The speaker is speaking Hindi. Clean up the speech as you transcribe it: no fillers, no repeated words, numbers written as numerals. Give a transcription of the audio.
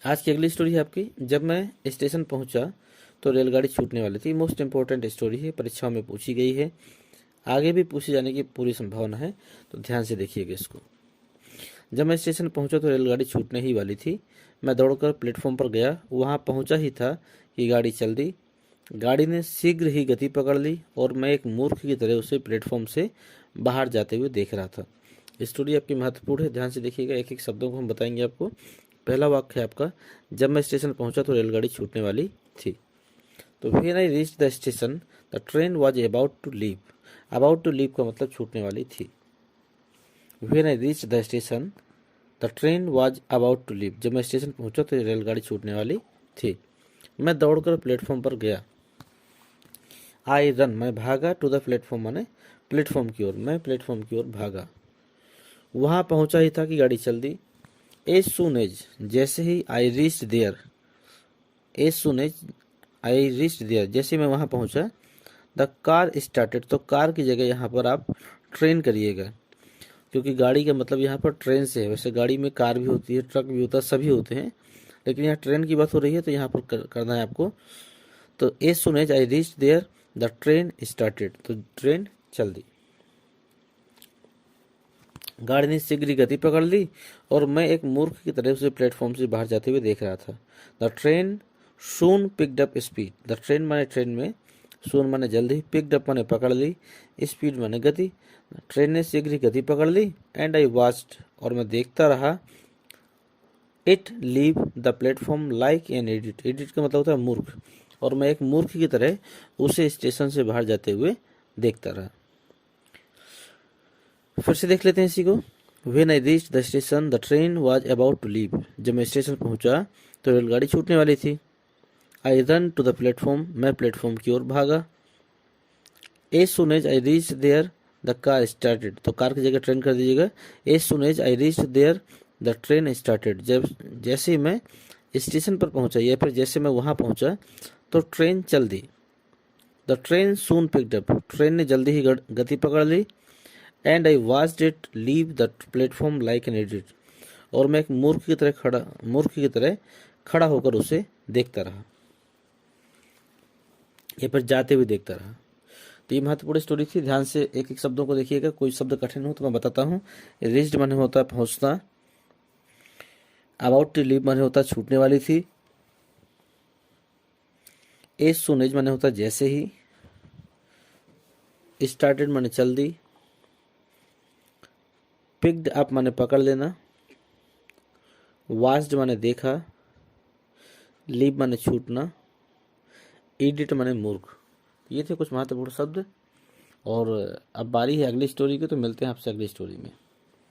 आज की अगली स्टोरी है आपकी, जब मैं स्टेशन पहुंचा तो रेलगाड़ी छूटने वाली थी। मोस्ट इंपॉर्टेंट स्टोरी है, परीक्षाओं में पूछी गई है, आगे भी पूछे जाने की पूरी संभावना है, तो ध्यान से देखिएगा इसको। जब मैं स्टेशन पहुंचा तो रेलगाड़ी छूटने ही वाली थी। मैं दौड़कर प्लेटफॉर्म पर गया, वहां पहुंचा ही था कि गाड़ी चल दी। गाड़ी ने शीघ्र ही गति पकड़ ली और मैं एक मूर्ख की तरह उसे प्लेटफॉर्म से बाहर जाते हुए देख रहा था। स्टोरी आपकी महत्वपूर्ण है, ध्यान से देखिएगा, एक एक शब्दों को हम बताएंगे आपको। पहला वाक्य है आपका, जब मैं स्टेशन पहुंचा तो रेलगाड़ी छूटने वाली थी। तो when I reach the station the train was about to leave. About to leave का मतलब छूटने वाली थी। When I reach the station the train was about to leave. जब मैं स्टेशन पहुंचा तो रेलगाड़ी छूटने वाली थी। मैं दौड़कर प्लेटफॉर्म पर गया। आई रन, मैं भागा, टू द प्लेटफॉर्म माने प्लेटफॉर्म की ओर, मैं प्लेटफॉर्म की ओर भागा। वहां पहुंचा ही था कि गाड़ी चल दी। एज सुन एज, जैसे ही I reach there, as soon as I reach there, जैसे मैं वहां पहुंचा, द कार स्टार्टेड, तो कार की जगह यहाँ पर आप ट्रेन करिएगा, क्योंकि गाड़ी का मतलब यहाँ पर ट्रेन से है। वैसे गाड़ी में कार भी होती है, ट्रक भी होता है, सभी होते हैं, लेकिन यहाँ ट्रेन की बात हो रही है तो यहाँ पर करना है आपको। तो as soon as I reach there the train started, तो ट्रेन चल दी। गाड़ी ने शीघ्र गति पकड़ ली और मैं एक मूर्ख की तरह उसे प्लेटफॉर्म से बाहर जाते हुए देख रहा था। The train soon picked up speed, the train माने ट्रेन में, सून माने जल्दी, पिक्ड अप माने पकड़ ली, स्पीड माने गति। ट्रेन ने शीघ्र गति पकड़ ली एंड आई वॉच्ड, और मैं देखता रहा, it leave the platform like an idiot, idiot का मतलब होता है मूर्ख, और मैं एक मूर्ख की तरह उसे स्टेशन से बाहर जाते हुए देखता रहा। फिर से देख लेते हैं इसी को। When I reach the station the train was about to leave. जब मैं स्टेशन पहुंचा तो रेलगाड़ी छूटने वाली थी। I run to the platform, मैं प्लेटफॉर्म की ओर भागा। As soon as I reach there the car started, तो कार की जगह ट्रेन कर दीजिएगा। As soon as I reach there the train started, जब जैसे ही मैं स्टेशन पर पहुंचा या फिर जैसे मैं वहां पहुंचा तो ट्रेन चल दी। The train soon picked up, train ने जल्दी ही गति पकड़ ली। And I watched it leave the platform like an idiot, और मैं एक मूर्ख की तरह खड़ा होकर उसे देखता रहा या फिर जाते हुए देखता रहा। तो ये महत्वपूर्ण स्टोरी थी, ध्यान से एक एक शब्दों को देखिएगा। कोई शब्द कठिन हो तो मैं बताता हूँ। रीच्ड माने होता है पहुंचना, अबाउट टू लीव माने होता है छूटने वाली थी, एज सुन एज माने होता है जैसे ही, स्टार्टेड माने चल दी, पिक्ड अप माने पकड़ लेना, वॉच्ड माने देखा, लीव माने छूटना, इडियट माने मूर्ख। ये थे कुछ महत्वपूर्ण शब्द। और अब बारी है अगली स्टोरी की, तो मिलते हैं आपसे अगली स्टोरी में।